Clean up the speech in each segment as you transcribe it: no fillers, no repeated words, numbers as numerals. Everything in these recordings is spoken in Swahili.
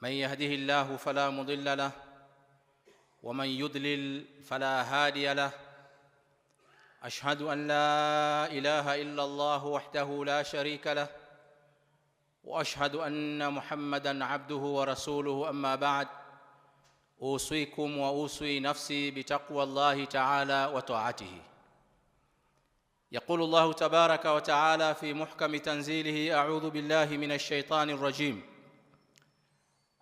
من يهده الله فلا مضل له ومن يضلل فلا هادي له. أشهد أن لا إله إلا الله وحده لا شريك له وأشهد أن محمدًا عبده ورسوله. أما بعد، أوصيكم وأوصي نفسي بتقوى الله تعالى وطاعته. يقول الله تبارك وتعالى في محكم تنزيله: أعوذ بالله من الشيطان الرجيم.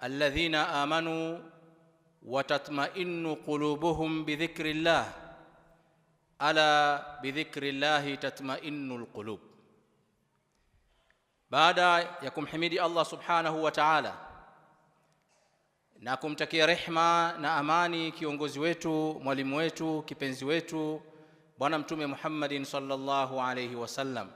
الذين آمنوا وتطمئن قلوبهم بذكر الله ألا بذكر الله تطمئن القلوب. Baada ya kumhimidi Allah subhanahu wa ta'ala na kumtakia rehma na amani kiongozi wetu, mwalimu wetu, kipenzi wetu Bwana Mtume Muhammadin sallallahu alayhi wasallam,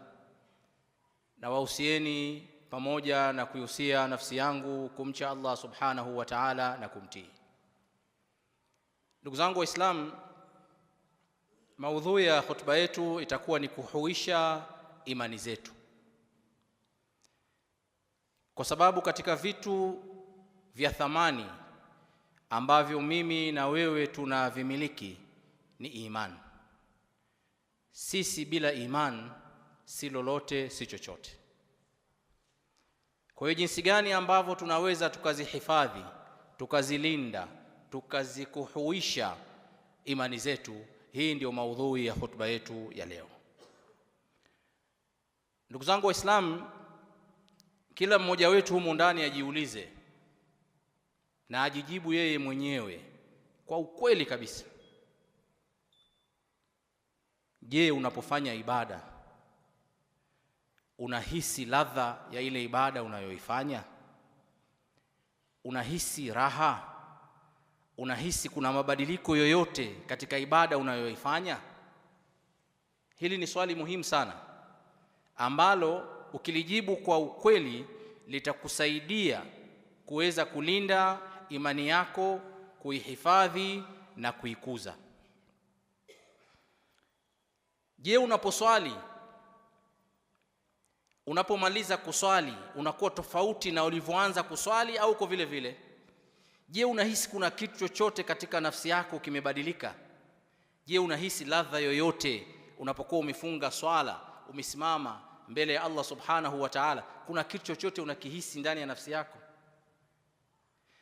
na wahusieni pamoja na kuhusia nafsi yangu kumcha Allah subhanahu wa ta'ala na kumtii. Ndugu zangu Waislamu, maudhui ya hotuba yetu itakuwa ni kuhuisha imani zetu, kwa sababu katika vitu vya thamani ambavyo mimi na wewe tunavimiliki ni imani. Sisi bila imani si lolote, si chochote. Kwa hiyo jinsi gani ambavyo tunaweza tukazihifadhi, tukazilinda, tukazikuhuisha imani zetu, hii ndio maudhui ya hotuba yetu ya leo. Ndugu zangu Waislamu, kila mmoja wetu humu ndani ajiulize na ajijibu yeye mwenyewe kwa ukweli kabisa. Je, unapofanya ibada unahisi ladha ya ile ibada unayoifanya? Unahisi raha? Unahisi kuna mabadiliko yoyote katika ibada unayoifanya? Hili ni swali muhimu sana ambalo ukilijibu kwa ukweli litakusaidia kuweza kulinda imani yako, kuihifadhi na kuikuza. Je, unaposwali, unapomaliza kuswali unakuwa tofauti na ulivyoanza kuswali au uko vile vile? Je, unahisi kuna kitu chochote katika nafsi yako kimebadilika? Je, unahisi ladha yoyote unapokuwa umefunga swala, umesimama mbele ya Allah subhanahu wa ta'ala? Kuna kitu chochote unakihisi ndani ya nafsi yako?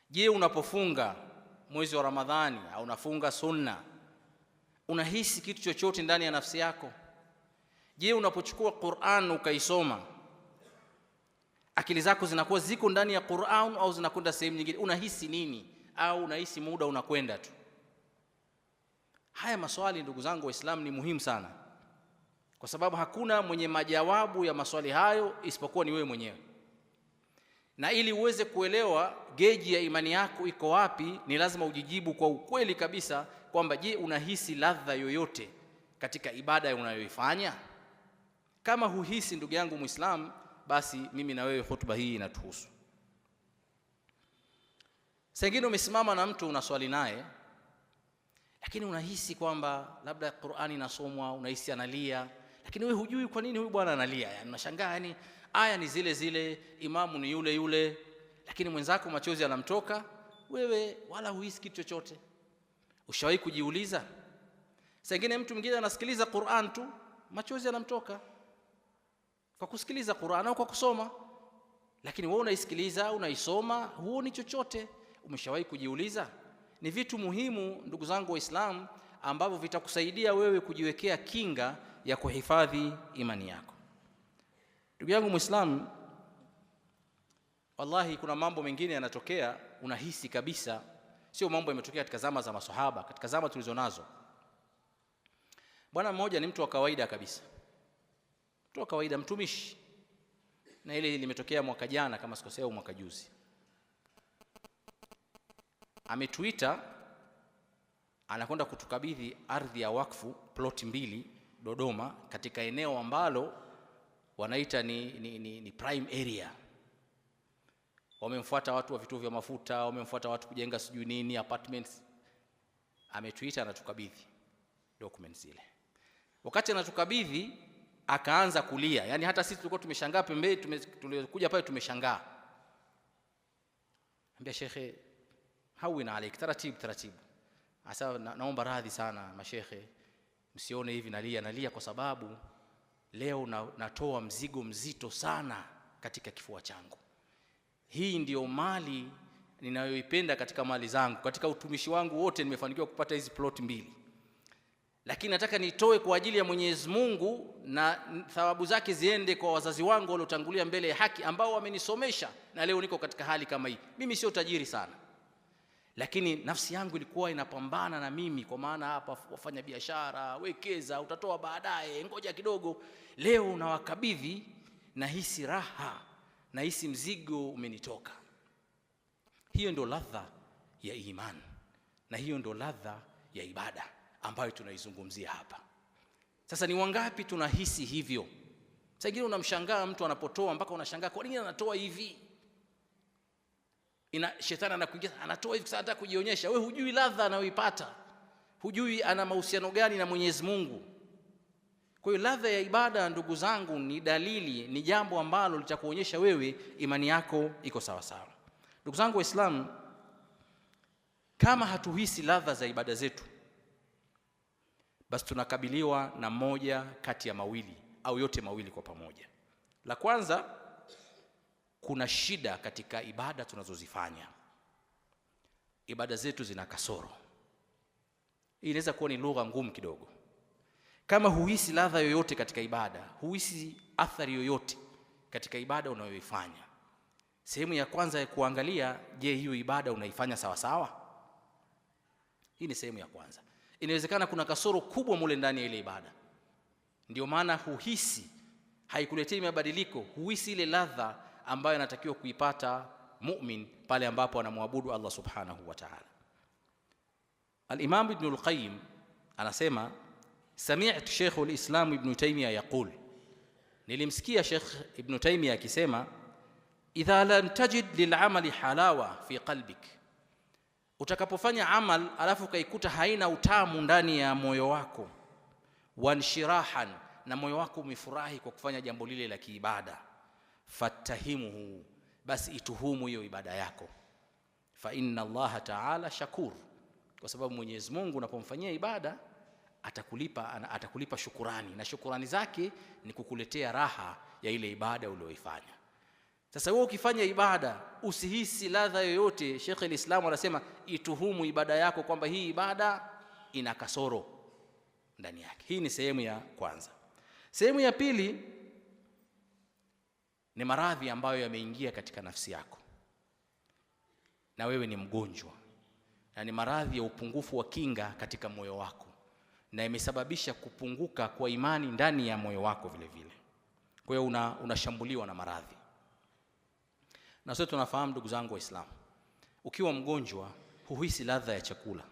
Je, unapofunga mwezi wa Ramadhani au unafunga sunna, unahisi kitu chochote ndani ya nafsi yako? Je, unapochukua Qur'an ukaisoma, akili zako zinakuwa ziko ndani ya Qur'an au zinakwenda sehemu nyingine? Unahisi nini? Au unahisi muda unakwenda tu? Haya maswali, ndugu zangu Waislamu, ni muhimu sana, kwa sababu hakuna mwenye majawabu ya maswali hayo isipokuwa ni wewe mwenyewe. Na ili uweze kuelewa geji ya imani yako iko wapi, ni lazima ujijibu kwa ukweli kabisa kwamba je, unahisi ladha yoyote katika ibada unayoifanya? Kama huhisi, ndugu yangu Muislamu, basi mimi na wewe hotuba hii inatuhusu. Sengine umesimama na mtu unaswali naye, lakini unahisi kwamba labda Qur'ani inasomwa, unahisi analia, lakini wewe hujui kwa nini huyu bwana analia. Yani unashangaa, yani aya ni zile zile, imamu ni yule yule, lakini mwenzako machozi yanamtoka, wewe wala huhisi kitu chochote. Ushawahi kujiuliza? Sengine mtu mwingine anasikiliza Qur'an tu, machozi yanamtoka kwa kusikiliza Qur'an au kwa kusoma, lakini wewe unaisikiliza, unaisoma, huoni chochote. Umeshawahi kujiuliza? Ni vitu muhimu, ndugu zangu Waislamu, ambavyo vitakusaidia wewe kujiwekea kinga ya kuhifadhi imani yako. Ndugu yangu Muislamu, wallahi kuna mambo mengine yanatokea unahisi kabisa sio mambo yametokea katika zama za maswahaba, katika zama tulizonazo. Bwana mmoja ni mtu wa kawaida kabisa, mtu wa kawaida, mtumishi, na ile limetokea mwaka jana kama sikosea au mwaka juzi. Ametuita anakwenda kutukabidhi ardhi ya wakfu, ploti 2 Dodoma, katika eneo ambalo wanaita ni prime area. Wamemfuata watu wa vituo vya mafuta, wamemfuata watu kujenga sijui nini apartments. Ametuita anatukabidhi documents zile. Wakati anatukabidhi akaanza kulia, yani hata sisi tulikuwa tumeshangaa pembeni, tulikuja pale tumeshangaa. ambia shekhe, hawina alik, taratibu. Asa naomba radhi sana mashekhe, msione hivi nalia kwa sababu leo natoa mzigo mzito sana katika kifua changu. Hii ndiyo mali ninayoipenda katika mali zangu. Katika utumishi wangu wote nimefanikiwa kupata hizi plot 2. Lakini nataka nitoe kwa ajili ya Mwenyezi Mungu na thawabu zake ziende kwa wazazi wangu waliotangulia mbele ya haki, ambao wamenisomesha na leo niko katika hali kama hii. Mimi sio tajiri sana, lakini nafsi yangu ilikuwa inapambana na mimi, kwa maana hapa wafanya biashara, wekeza, utatoa baadaye, ngoja kidogo. Leo nawakabidhi, nahisi raha, nahisi mzigo umenitoka. Hiyo ndio ladha ya imani, na hiyo ndio ladha ya ibada ambayo tunaizungumzia hapa. Sasa ni wangapi tunahisi hivyo? Sasa unamshangaa mtu anapotoa mpaka unashangaa kwa nini anatoa hivi? Shetani anakuingia, anatoa hivi sasa anataka kujionyesha. Wewe hujui ladha anayoipata, hujui ana mahusiano gani na Mwenyezi Mungu. Kwa hiyo ladha ya ibada, ndugu zangu, ni dalili, ni jambo ambalo litakuonyesha wewe imani yako iko sawa sawa. Ndugu zangu Waislamu, kama hatuhisi ladha za ibada zetu, basi tunakabiliwa na moja kati ya mawili au yote mawili kwa pamoja. La kwanza, kuna shida katika ibada tunazozifanya. Ibada zetu zina kasoro. Hii inaweza kuwa ni lugha ngumu kidogo. Kama huhisi ladha yoyote katika ibada, huhisi athari yoyote katika ibada unayoifanya, sehemu ya kwanza ya kuangalia, je, hiyo ibada unaifanya sawa sawa? Hii ni sehemu ya kwanza. Inawezekana kuna kasoro kubwa mule ndani ya ile ibada, ndio maana huhisi, haikuletei mabadiliko, huhisi ile ladha ambayo anatakiwa kuipata mu'min pale ambapo anamwabudu Allah subhanahu wa ta'ala. Al-Imam Ibn al-Qayyim anasema, sami'tu Sheikh al-Islam Ibn Taymiyyah yaqul, nilimsikia Sheikh Ibn Taymiyyah akisema, idha lam tajid lil'amali halawa fi qalbik, utakapofanya amal alafu kaikuta haina utamu ndani ya moyo wako, wanshirahan, na moyo wako umefurahi kwa kufanya jambo lile la kiibada, fatahimuhu, basi ituhumu hiyo ibada yako, fa inna Allah ta'ala shakur, kwa sababu Mwenyezi Mungu unapomfanyia ibada atakulipa shukurani, na shukurani zake ni kukuletea raha ya ile ibada uliyoifanya. Sasa wewe ukifanya ibada usihisi ladha yoyote, Sheikh al-Islam anasema ituhumu ibada yako kwamba hii ibada ina kasoro ndani yake. Hii ni sehemu ya kwanza. Sehemu ya pili ni maradhi ambayo yameingia katika nafsi yako, na wewe ni mgonjwa, na ni maradhi ya upungufu wa kinga katika moyo wako, na imesababisha kupunguka kwa imani ndani ya moyo wako vile vile. Kwa hiyo unashambuliwa na maradhi. Na sote tunafahamu ndugu zangu Waislamu, ukiwa mgonjwa huhisi ladha ya chakula,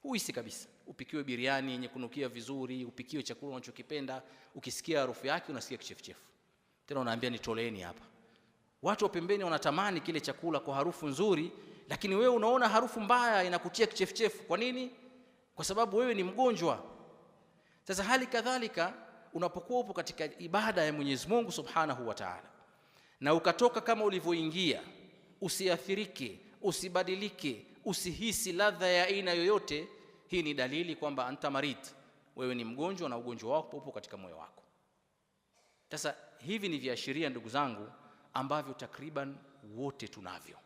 huhisi kabisa. Upikiwe biriani yenye kunukia vizuri, upikiwe chakula unachokipenda, ukisikia harufu yake unasikia kichefuchefu, tena unaambia nitoleeni hapa. Watu wa pembeni wanatamani kile chakula kwa harufu nzuri, lakini wewe unaona harufu mbaya inakutia kichefuchefu. Kwa nini? Kwa sababu wewe ni mgonjwa. Sasa hali kadhalika unapokuwa upo katika ibada ya Mwenyezi Mungu Subhanahu wa Ta'ala, na ukatoka kama ulivyoingia, usiathirike, usibadilike, usihisi ladha ya aina yoyote, hii ni dalili kwamba anta marid, wewe ni mgonjwa na ugonjwa wako upo katika moyo wako. Sasa hivi ni viashiria ndugu zangu ambavyo takriban wote tunavyo.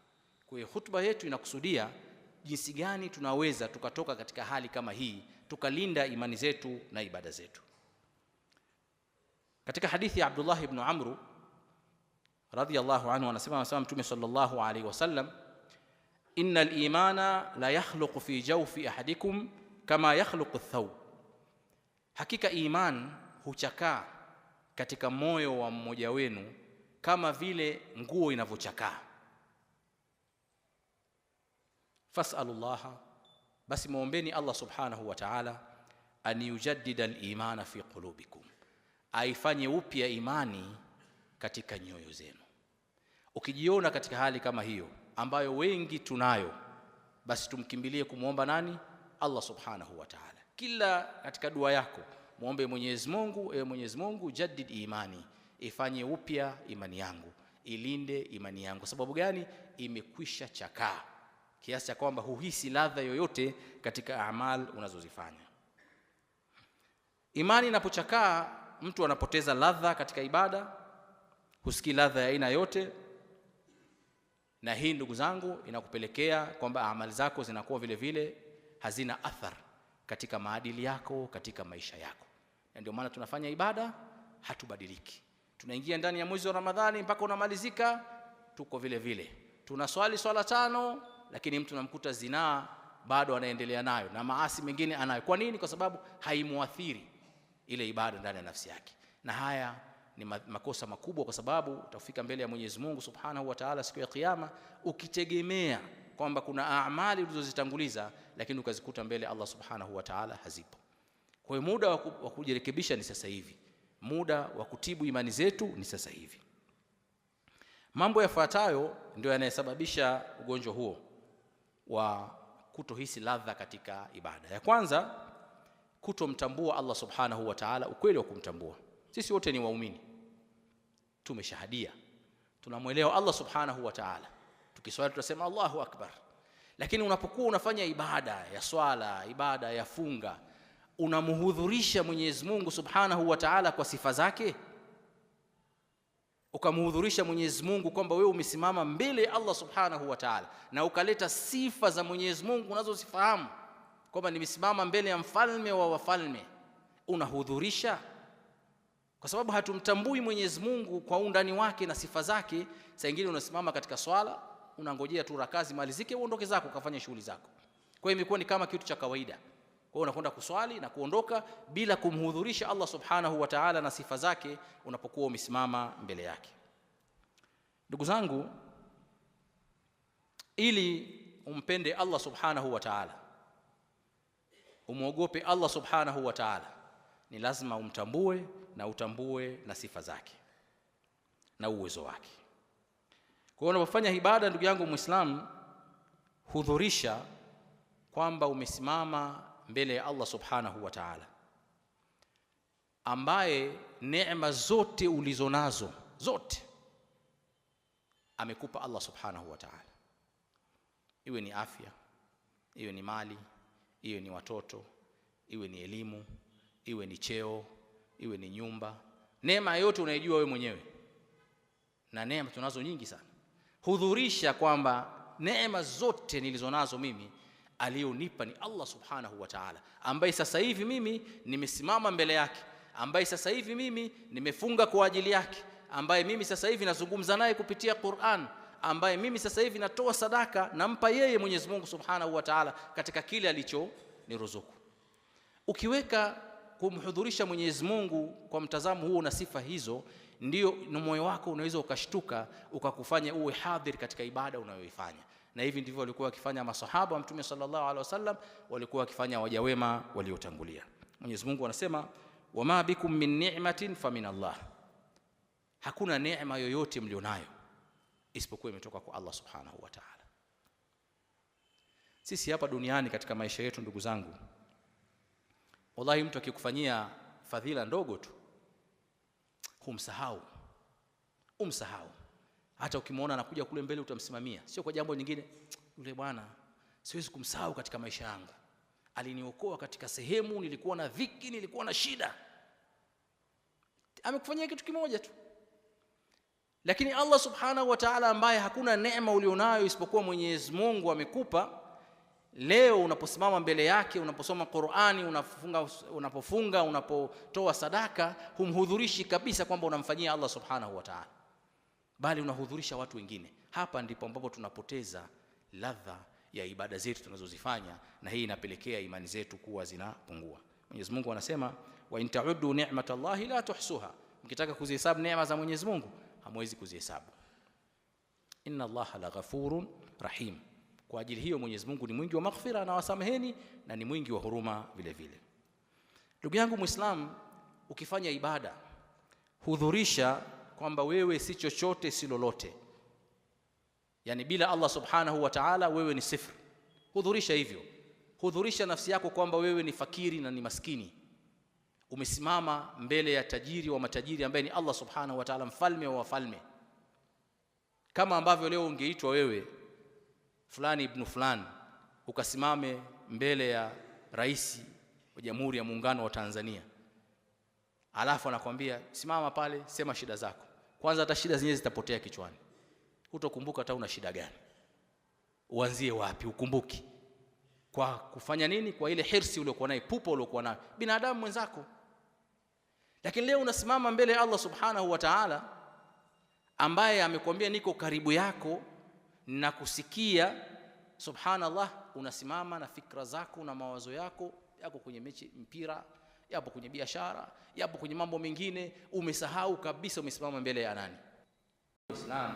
Kwa hiyo hutuba yetu inakusudia jinsi gani tunaweza tukatoka katika hali kama hii, tukalinda imani zetu na ibada zetu. Katika hadithi ya Abdullah ibn Amr radhiyallahu anhu anasema Mtume sallallahu alaihi wasallam, innal imana la yakhluqu fi jawfi ahadikum kama yakhluqu ath-thawb, hakika iman huchakaa katika moyo wa mmoja wenu kama vile nguo inavyochakaa. Fas'alullaha, basi muombeni Allah subhanahu wa ta'ala, an yujaddida al-imana fi qulubikum, aifanye upya imani katika nyoyo zenu. Ukijiona katika hali kama hiyo ambayo wengi tunayo, basi tumkimbilie kumuomba nani? Allah subhanahu wa ta'ala. Kila katika dua yako muombe Mwenyezi Mungu, ewe Mwenyezi Mungu, jaddid imani, ifanye upya imani yangu, ilinde imani yangu. Sababu gani? Imekwisha chakaa kiasi cha kwamba huhisi ladha yoyote katika amal unazozifanya. Imani inapochakaa, mtu anapoteza ladha katika ibada, husikii ladha ya aina yote, na hii ndugu zangu inakupelekea kwamba amali zako zinakuwa vile vile hazina athar katika maadili yako, katika maisha yako. Na ndio maana tunafanya ibada hatubadiliki. Tunaingia ndani ya mwezi wa Ramadhani mpaka unamalizika tuko vile vile. Tunaswali swala 5, lakini mtu namkuta zinaa bado anaendelea nayo na maasi mengine anayo. Kwa nini? Kwa sababu haimuathiri ile ibada ndani ya nafsi yake. Na haya ni makosa makubwa, kwa sababu utafika mbele ya Mwenyezi Mungu Subhanahu wa Ta'ala siku ya Kiyama ukitegemea kwamba kuna amali ulizozitanguliza, lakini ukazikuta mbele Allah Subhanahu wa Ta'ala hazipo. Kwa hiyo muda wa kujirekebisha ni sasa hivi. Muda wa kutibu imani zetu ni sasa hivi. Mambo yafuatayo ndio yanayosababisha ugonjwa huo wa kutohisi ladha katika ibada. Ya kwanza, kutomtambua Allah Subhanahu wa Ta'ala, ukweli wa kumtambua. Sisi wote ni waumini, tumeshahadia, tunamuelewa Allah Subhanahu wa Ta'ala. Tukiswali tunasema Allahu Akbar. Lakini unapokuwa unafanya ibada ya swala, ibada ya funga, unamuhudhurisha Mwenyezi Mungu Subhanahu wa Ta'ala kwa sifa zake, ukamuhudhurisha Mwenyezi Mungu kwamba wewe umesimama mbele ya Allah Subhanahu wa Ta'ala, na ukaleta sifa za Mwenyezi Mungu unazozifahamu kwamba nimesimama mbele ya mfalme wa wafalme, unahudhurisha. Kwa sababu hatumtambui Mwenyezi Mungu kwa undani wake na sifa zake, saa nyingine unasimama katika swala, unangojea tu rakazi malizike uondoke zako ukafanya shughuli zako. Kwa hiyo imekuwa ni kama kitu cha kawaida. Kwa hiyo unakwenda kuswali na kuondoka bila kumhudhurisha Allah Subhanahu wa Ta'ala na sifa zake unapokuwa umesimama mbele yake. Ndugu zangu, ili umpende Allah Subhanahu wa Ta'ala, umuogope Allah Subhanahu wa Ta'ala, ni lazima umtambue na utambue na sifa zake na uwezo wake. Kwa hiyo unapofanya ibada, ndugu yangu Muislamu, hudhurisha kwamba umesimama mbele ya Allah Subhanahu wa Ta'ala, ambaye neema zote ulizonazo zote amekupa Allah Subhanahu wa Ta'ala. Iwe ni afya, iwe ni mali, iwe ni watoto, iwe ni elimu, iwe ni cheo, iwe ni nyumba. Neema yote unaijua wewe mwenyewe, na neema tunazo nyingi sana. Hudhurisha kwamba neema zote nilizonazo mimi alionipa ni Allah Subhanahu wa Ta'ala, ambaye sasa hivi mimi nimesimama mbele yake, ambaye sasa hivi mimi nimefunga kwa ajili yake, ambaye mimi sasa hivi nazungumza naye kupitia Qur'an, ambaye mimi sasa hivi natoa sadaka, nampa yeye Mwenyezi Mungu Subhanahu wa Ta'ala katika kile alichoniruzuku. Ukiweka kumhudhurisha Mwenyezi Mungu kwa mtazamo huo na sifa hizo, ndio moyo wako unaweza ukashtuka ukakufanya uwe hadhir katika ibada unayoifanya. Na hivi ndivyo walikuwa wakifanya masahaba wa Mtume sallallahu alaihi wasallam, walikuwa wakifanya waja wema waliotangulia. Mwenyezi Mungu anasema, wama bikum min ni'matin famin Allah, hakuna neema yoyote mlionayo isipokuwa imetoka kwa Allah Subhanahu wa Ta'ala. Sisi hapa duniani katika maisha yetu, ndugu zangu, wallahi mtu akikufanyia fadhila ndogo tu umsahau. Hata ukimwona anakuja kule mbele utamsimamia, sio kwa jambo lingine. Yule bwana siwezi kumsahau katika maisha yangu, aliniokoa katika sehemu nilikuwa na dhiki, nilikuwa na shida, amekufanyia kitu kimoja tu. Lakini Allah Subhanahu wa Ta'ala, ambaye hakuna neema ulionayo isipokuwa Mwenyezi Mungu amekupa, leo unaposimama mbele yake, unaposoma Qur'ani, unapofunga, unapotoa sadaka, humhudhurishi kabisa kwamba unamfanyia Allah Subhanahu wa Ta'ala, bali unahudhurisha watu wengine. Hapa ndipo ambapo tunapoteza ladha ya ibada zetu tunazozifanya, na hii inapelekea imani zetu kuwa zinapungua. Mwenyezi Mungu anasema, wa in ta'uddu ni'matallahi la tuhsuha, mkitaka kuzihesabu neema za Mwenyezi Mungu hamwezi kuzihesabu. Inna Allaha la ghafurun rahim, kwa ajili hiyo Mwenyezi Mungu ni mwingi wa maghfira na wasameheni, na ni mwingi wa huruma vile vile. Ndugu yangu Muislamu, ukifanya ibada hudhurisha kwamba wewe si chochote si lolote, yani bila Allah Subhanahu wa Ta'ala wewe ni sifri. Hudhurisha hivyo, hudhurisha nafsi yako kwamba wewe ni fakiri na ni maskini, umesimama mbele ya tajiri wa matajiri ambaye ni Allah Subhanahu wa Ta'ala, mfalme wa wafalme. Kama ambavyo leo ungeitwa wewe fulani ibn fulani ukasimame mbele ya rais wa Jamhuri ya Muungano wa Tanzania, alafu anakuambia simama pale, sema shida zako. Kwanza hata shida zenyewe zitapotea kichwani, utakumbuka hata una shida gani, uanzie wapi, ukumbuki. Kwa kufanya nini? Kwa ile hirsi uliokuwa nayo, pupa uliokuwa nayo, binadamu mwenzako. Lakini leo unasimama mbele ya Allah subhanahu wa ta'ala, ambaye amekwambia niko karibu yako na kusikia. Subhanallah, unasimama na fikra zako na mawazo yako yako kwenye mechi mpira, yapo kwenye biashara, yapo kwenye mambo mengine, umesahau kabisa umesimama mbele ya nani? Islam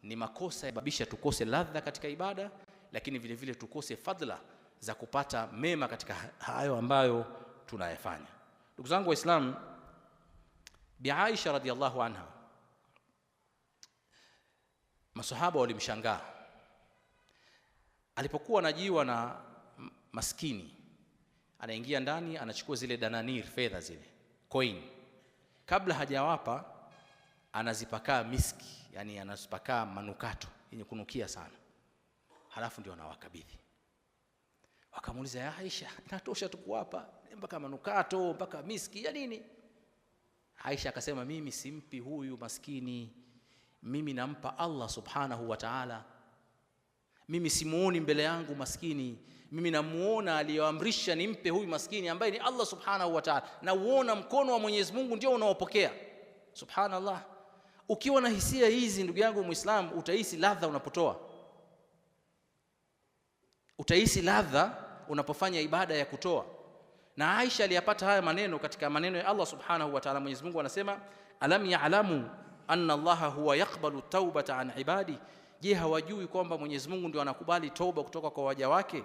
ni makosa yababisha tukose ladha katika ibada, lakini vile vile tukose fadhila za kupata mema katika hayo ambayo tunayafanya. Ndugu zangu Waislamu, Bi Aisha radhiallahu anha, masahaba walimshangaa alipokuwa anajiwa na maskini. Anaingia ndani, anachukua zile dananir, fedha zile coin, kabla hajawapa anazipakaa miski, yani anazipakaa manukato yenye kunukia sana, halafu ndio anawakabidhi. Wakamuuliza, ya Aisha, inatosha tu kuwapa mpaka manukato, mpaka miski ya nini? Aisha akasema, mimi simpi huyu maskini, mimi nampa Allah subhanahu wa ta'ala. Mimi simuoni mbele yangu maskini, mimi namuona aliyoamrisha nimpe huyu maskini ambaye ni Allah subhanahu wa ta'ala, na uona mkono wa Mwenyezi Mungu ndio unaopokea. Subhanallah, ukiwa na hisia hizi ndugu yangu Muislamu, utahisi ladha unapotoa, utahisi ladha unapofanya ibada ya kutoa. Na Aisha aliyapata haya maneno katika maneno ya Allah subhanahu wa ta'ala. Mwenyezi Mungu anasema, alam ya'lamu anna Allaha huwa yaqbalu taubata an ibadi, je, hawajui kwamba Mwenyezi Mungu ndio anakubali toba kutoka kwa waja wake?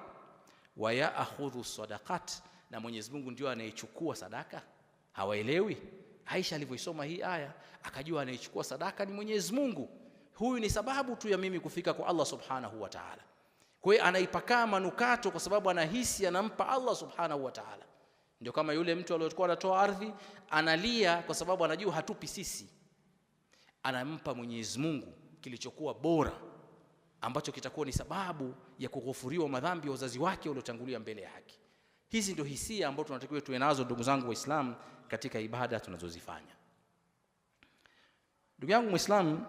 Wa ya'khudhu sadaqat, na Mwenyezi Mungu ndio anayechukua sadaka. Hawaelewi. Aisha alivyoisoma hii aya akajua anayechukua sadaka ni Mwenyezi Mungu. Huyu ni sababu tu ya mimi kufika kwa Allah subhanahu wa ta'ala. Kwa hiyo anaipaka manukato kwa sababu anahisi anampa Allah subhanahu wa ta'ala. Ndio kama yule mtu aliyokuwa anatoa ardhi, analia kwa sababu anajua hatupi sisi, anampa Mwenyezi Mungu kilichokuwa bora, ambacho kitakuwa ni sababu ya kughufuriwa madhambi ya wazazi wake waliotangulia mbele ya haki. Hizi ndio hisia ambazo tunatakiwa tuwe nazo ndugu zangu Waislamu katika ibada tunazozifanya. Ndugu yangu Muislamu,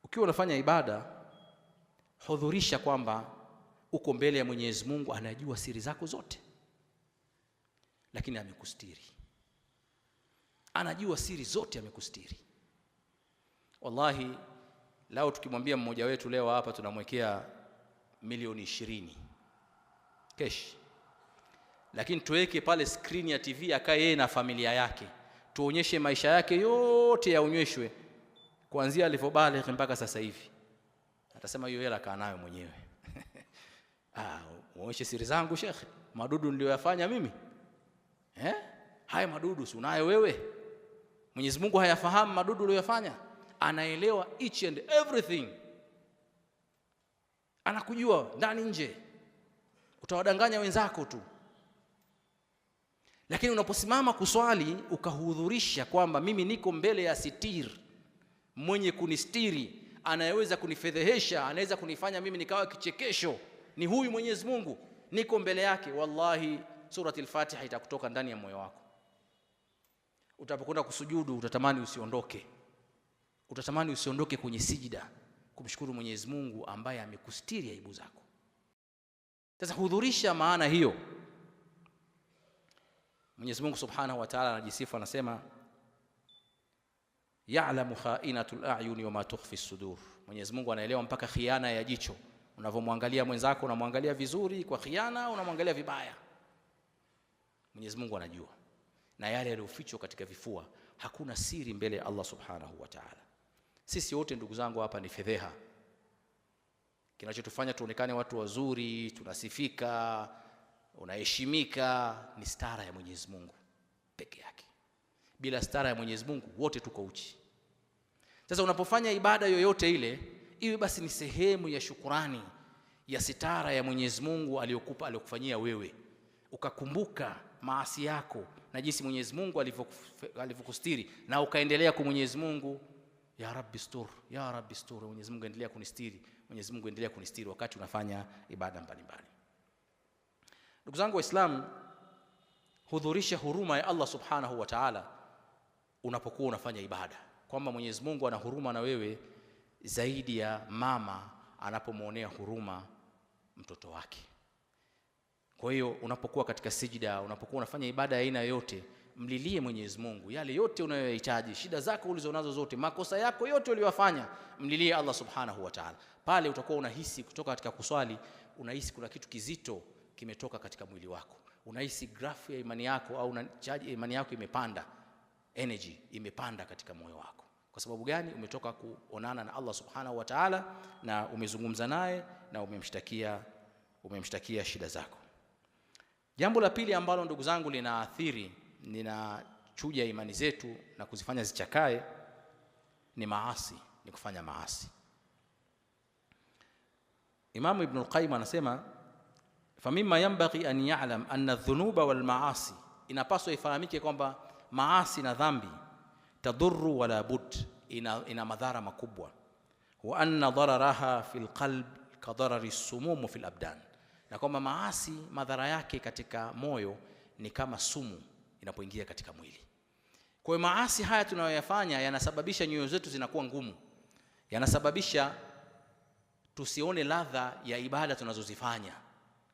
ukiwa unafanya ibada, hudhurisha kwamba uko mbele ya Mwenyezi Mungu, anajua siri zako zote, lakini amekustiri. Anajua siri zote, amekustiri. Wallahi, lao tukimwambia mmoja wetu leo hapa tunamwekea milioni 20 cash, lakini tuweke pale screen ya TV akae yeye na familia yake, tuonyeshe maisha yake yote, yaonyeshwe kuanzia alivyobaligh mpaka sasa hivi, atasema hiyo hela kaa nayo mwenyewe. Uonyeshe siri zangu shekhi, madudu ndio yafanya mimi haya madudu si unayo wewe? Mwenyezi Mungu hayafahamu madudu uliyofanya? Anaelewa each and everything, anakujua ndani nje. Utawadanganya wenzako tu, lakini unaposimama kuswali ukahudhurisha kwamba mimi niko mbele ya sitir, mwenye kunistiri, anayeweza kunifedhehesha, anaweza kunifanya mimi nikawa kichekesho, ni huyu Mwenyezi Mungu, niko mbele yake, wallahi surati al-Fatiha itakutoka ndani ya moyo wako. Utapokwenda kusujudu utatamani usiondoke, utatamani usiondoke kwenye sijida kumshukuru Mwenyezi Mungu ambaye amekustiri aibu zako. Sasa hudhurisha maana hiyo. Mwenyezi Mungu Subhanahu wa Ta'ala anajisifu, anasema ya'lamu kha'inatul a'yuni wa ma tukhfi as-sudur. Mwenyezi Mungu anaelewa mpaka khiana ya jicho. Unavomwangalia mwenzako, unamwangalia vizuri kwa khiana, unamwangalia vibaya. Mwenyezi Mungu anajua, na yale yaliyofichwa katika vifua. Hakuna siri mbele ya Allah Subhanahu wa Ta'ala. Sisi wote ndugu zangu hapa ni fedheha. Kinachotufanya tuonekane watu wazuri, tunasifika, unaheshimika, ni stara ya Mwenyezi Mungu peke yake. Bila stara ya Mwenyezi Mungu wote tuko uchi. Sasa unapofanya ibada yoyote ile, iwe basi ni sehemu ya shukrani ya sitara ya Mwenyezi Mungu aliyokupa, aliyokufanyia wewe, ukakumbuka maasi yako na jinsi Mwenyezi Mungu alivyokustiri, na ukaendelea kwa Mwenyezi Mungu, ya Rabbi stur, ya Rabbi stur, Mwenyezi Mungu endelea kunistiri, Mwenyezi Mungu endelea kunistiri wakati unafanya ibada mbalimbali. Ndugu zangu Waislamu, hudhurisha huruma ya Allah subhanahu wa ta'ala unapokuwa unafanya ibada, kwamba Mwenyezi Mungu ana huruma na wewe zaidi ya mama anapomuonea huruma mtoto wake. Kwa hiyo unapokuwa katika sijida, unapokuwa unafanya ibada ya aina yote, mlilie Mwenyezi Mungu yale yote unayohitaji, shida zako ulizonazo zote, makosa yako yote uliyofanya, mlilie Allah subhanahu wa ta'ala. Pale utakuwa unahisi kutoka katika kuswali, unahisi kuna kitu kizito kimetoka katika mwili wako, unahisi grafu ya imani yako au charge ya imani yako imepanda, energy imepanda katika moyo wako. Kwa sababu gani? Umetoka kuonana na Allah subhanahu wa ta'ala na umezungumza naye na umemshtakia shida zako. Jambo la pili ambalo ndugu zangu linachuja imani zetu na kuzifanya zichakae ni maasi, ni kufanya maasi. Imam Ibn al-Qayyim anasema famimma yanbaghi an ya'lam anna adh-dhunuba wal ma'asi, inapaswa ifahamike kwamba maasi na dhambi tadurru wala bud, ina madhara makubwa. Wa anna dararaha fil qalb kadarari as-sumum fil abdan, na kwamba maasi madhara yake katika moyo ni kama sumu inapoingia katika mwili. Kwa hiyo maasi haya tunayoyafanya yanasababisha nyoyo zetu zinakuwa ngumu, yanasababisha tusione ladha ya ibada tunazozifanya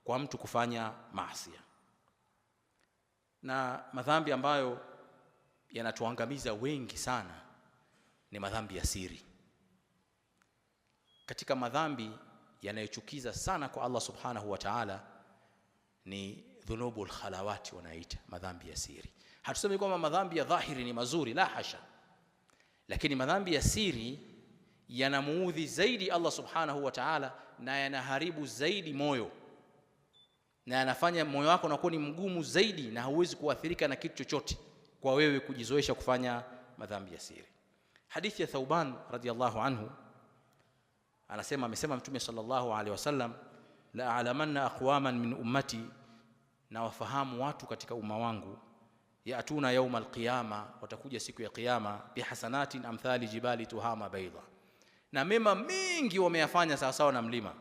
kwa mtu kufanya maasi. Na madhambi ambayo yanatuangamiza wengi sana ni madhambi ya siri. Katika madhambi yanayochukiza sana kwa Allah subhanahu wa ta'ala ni dhunubul khalawati, wanaita madhambi ya siri. Hatusemi kwamba madhambi ya dhahiri ni mazuri, la hasha, lakini madhambi ya siri yanamuudhi zaidi Allah subhanahu wa ta'ala na yanaharibu zaidi moyo, na yanafanya moyo wako unakuwa ni mgumu zaidi na hauwezi kuathirika na kitu chochote kwa wewe kujizoesha kufanya madhambi ya siri. Hadithi ya Thauban radhiyallahu anhu anasema, amesema Mtume sallallahu alaihi wasallam, la a'lamanna aqwaman min ummati, na wafahamu watu katika umma wangu, yaatuna yawma alqiyama, watakuja siku ya kiyama, bihasanatin amthali jibali tuhama bayda, na mema mingi wameyafanya sawa sawa na mlima,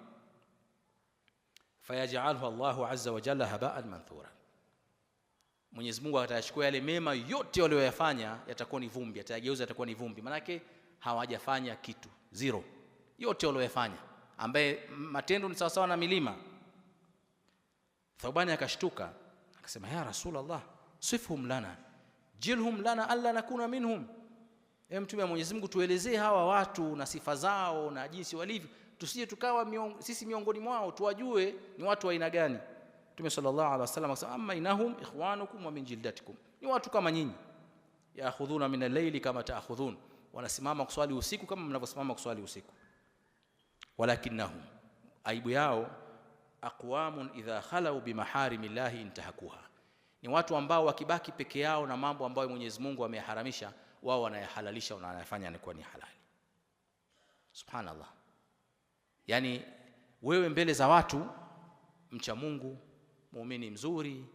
fayaj'alhu Allahu azza wa jalla haba'an manthura, Mwenyezi Mungu atayachukua yale mema yote walioyafanya, yatakuwa ni vumbi, atayageuza yatakuwa ni vumbi, manake hawajafanya kitu, zero yote walioyafanya, ambaye matendo ni sawa sawa na milima. Thawbani akashtuka akasema, ya Rasulullah, sifhum lana jilhum lana alla nakuna minhum, Mtume wa Mwenyezi Mungu tuelezee hawa watu na sifa zao na jinsi walivyo, tusije tukawa sisi miongoni mwao, tuwajue ni watu wa aina gani. Mtume sallallahu alaihi wasallam akasema, amma inahum ikhwanukum wa min jildatikum, ni watu kama nyinyi, yaakhudhuna min al-layli kama taakhudhun, wanasimama kuswali usiku kama mnavyosimama kuswali usiku, walakinnahum, aibu yao, aqwamun idha khalau bimaharimillahi intahakuha, ni watu ambao wakibaki peke yao na mambo ambayo Mwenyezi Mungu ameyaharamisha, wao wanayahalalisha na wanayafanya ni kuwa ni halali. Subhanallah. Yani wewe mbele za watu mcha Mungu, muumini mzuri,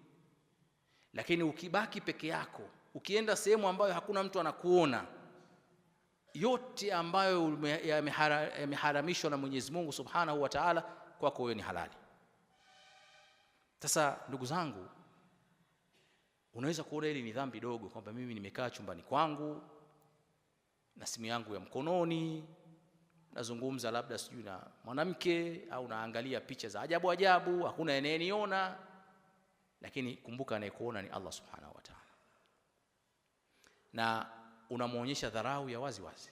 lakini ukibaki peke yako, ukienda sehemu ambayo hakuna mtu anakuona, yote ambayo yameharamishwa na Mwenyezi Mungu subhanahu wa ta'ala, kwako wewe ni halali. Sasa ndugu zangu, unaweza kuona hili ni dhambi dogo, kwamba mimi nimekaa chumbani kwangu na simu yangu ya mkononi, nazungumza labda sijui na mwanamke au naangalia picha za ajabu ajabu, hakuna anayeniona, lakini kumbuka anayekuona ni Allah subhanahu wa ta'ala, na unamuonyesha dharau ya wazi wazi,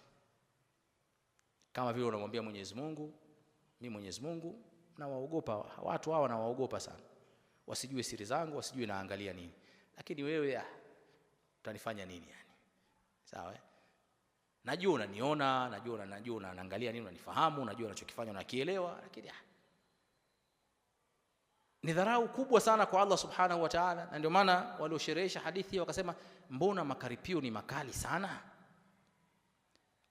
kama vile unamwambia Mwenyezi Mungu, mimi Mwenyezi Mungu na waogopa watu hawa, na waogopa sana, wasijue siri zangu, wasijue naangalia nini, lakini wewe utanifanya nini yani? Sawa najua unaniona, najua unaangalia nini, unanifahamu, najua unachokifanya unakielewa, lakini ni dharau kubwa sana kwa Allah subhanahu wa ta'ala. Na ndio maana waliosherehesha hadithi wakasema, mbona makaripio ni makali sana?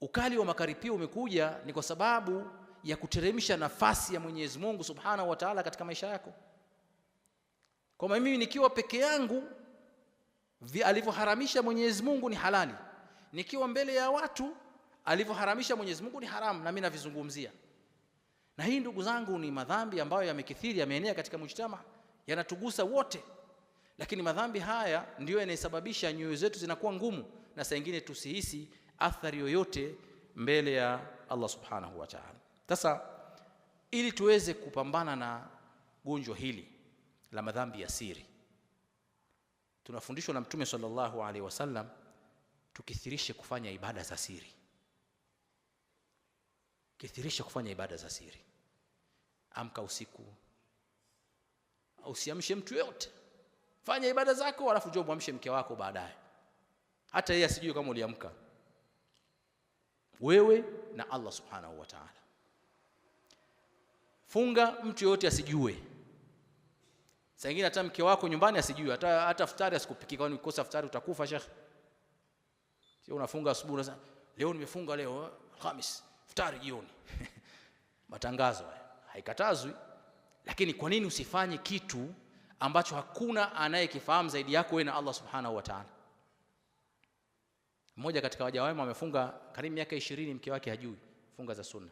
Ukali wa makaripio umekuja ni kwa sababu ya kuteremsha nafasi ya Mwenyezi Mungu subhanahu wa ta'ala katika maisha yako. Kwa mimi nikiwa peke yangu, alivyoharamisha Mwenyezi Mungu ni halali, nikiwa mbele ya watu alivyoharamisha Mwenyezi Mungu ni haramu na mimi navizungumzia. Na hii ndugu zangu ni madhambi ambayo yamekithiri, yameenea katika mujtama, yanatugusa wote. Lakini madhambi haya ndio yanayosababisha nyoyo zetu zinakuwa ngumu na saa nyingine tusihisi athari yoyote mbele ya Allah subhanahu wa ta'ala. Sasa ili tuweze kupambana na gonjwa hili la madhambi ya siri, tunafundishwa na Mtume sallallahu alaihi wasallam tukithirishe kufanya ibada za siri. Kithirisha kufanya ibada za siri. Amka usiku, usiamshe mtu yote, fanya ibada zako, alafu njoo muamshe mke wako baadaye, hata yeye asijue kama uliamka, wewe na Allah subhanahu wa ta'ala. Funga, mtu yote asijue. Saa nyingine hata mke wako nyumbani asijue, hata futari asikupikie, kwani ukikosa futari utakufa shekhi. Sio unafunga asubuhi unasema leo nimefunga, leo Khamis, futari jioni. Matangazo haikatazwi, lakini kwa nini usifanye kitu ambacho hakuna anayekifahamu zaidi yako wewe na Allah subhanahu wa ta'ala? Mmoja katika waja wema amefunga karibu miaka 20, mke wake hajui, funga za sunna.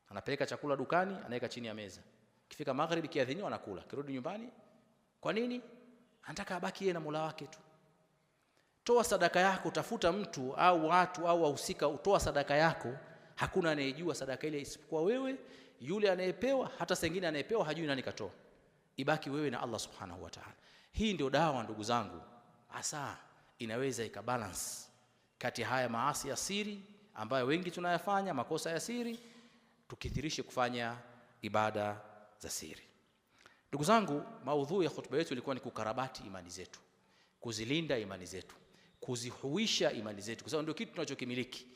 Anapeleka chakula dukani, anaweka chini ya meza. Kifika magharibi kiadhini anakula, kirudi nyumbani. Kwa nini? Anataka abaki yeye na Mola wake tu. Toa sadaka yako, tafuta mtu au watu au wahusika, utoa sadaka yako. Hakuna anayejua sadaka ile isipokuwa wewe, yule anayepewa, hata sengine anayepewa hajui nani katoa. Ibaki wewe na Allah subhanahu wa ta'ala. Hii ndio dawa ndugu zangu. Asa inaweza ikabalance kati haya maasi ya siri ambayo wengi tunayafanya, makosa ya siri, tukithirishe kufanya ibada za siri. Ndugu zangu, maudhui ya khutba yetu ilikuwa ni kukarabati imani zetu, kuzilinda imani zetu, kuzihuisha imani zetu, kwa sababu ndio kitu tunachokimiliki.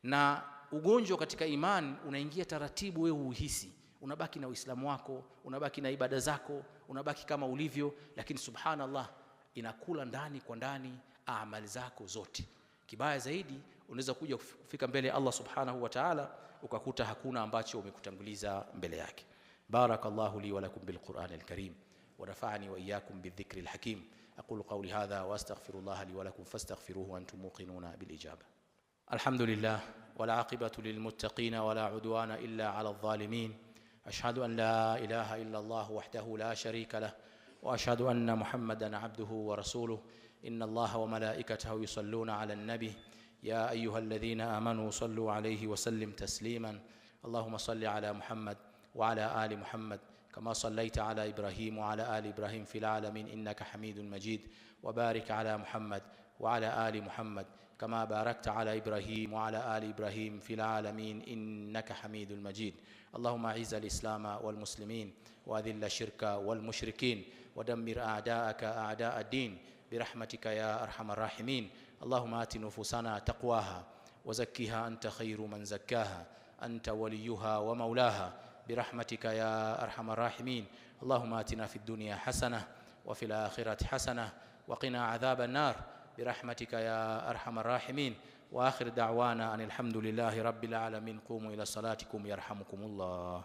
Na ugonjwa katika imani unaingia taratibu, wewe uhisi unabaki na Uislamu wako, unabaki na ibada zako, unabaki kama ulivyo, lakini subhanallah inakula ndani kwa ndani amali zako zote. Kibaya zaidi, unaweza kuja kufika mbele ya Allah subhanahu wa ta'ala ukakuta hakuna ambacho umekutanguliza mbele yake. Barakallahu li wa lakum bil Qur'anil Karim wa nafa'ani wa iyyakum bidhikril hakim. Aqulu qawli hadha wa astaghfirullah li wa lakum fastaghfiruhu wa antum muqinuna bil ijaba. Alhamdulillah wal aqibatu lil muttaqin wa la udwana illa 'ala adh-dhalimin. Ashhadu an la ilaha illa Allah wahdahu la sharika lahu wa ashhadu anna Muhammadan 'abduhu wa rasuluhu. Inna Allaha wa malaikatahu yusalluna 'alan nabi. يا أيها الذين آمنوا صلوا عليه وسلم تسليما. اللهم صل على محمد وعلى آل محمد كما صليت على إبراهيم وعلى آل إبراهيم في العالمين إنك حميد مجيد. وبارك على محمد وعلى آل محمد كما باركت على إبراهيم وعلى آل إبراهيم في العالمين إنك حميد مجيد. اللهم أعز الإسلام والمسلمين وأذل الشرك والمشركين ودمر أعداءك أعداء الدين برحمتك يا أرحم الراحمين. اللهم آت نفوسنا تقواها وزكها أنت خير من زكاها أنت وليها ومولاها برحمتك يا أرحم الراحمين. اللهم آتنا في الدنيا حسنة وفي الآخرة حسنة وقنا عذاب النار برحمتك يا أرحم الراحمين. وآخر دعوانا أن الحمد لله رب العالمين. قوموا إلى صلاتكم يرحمكم الله.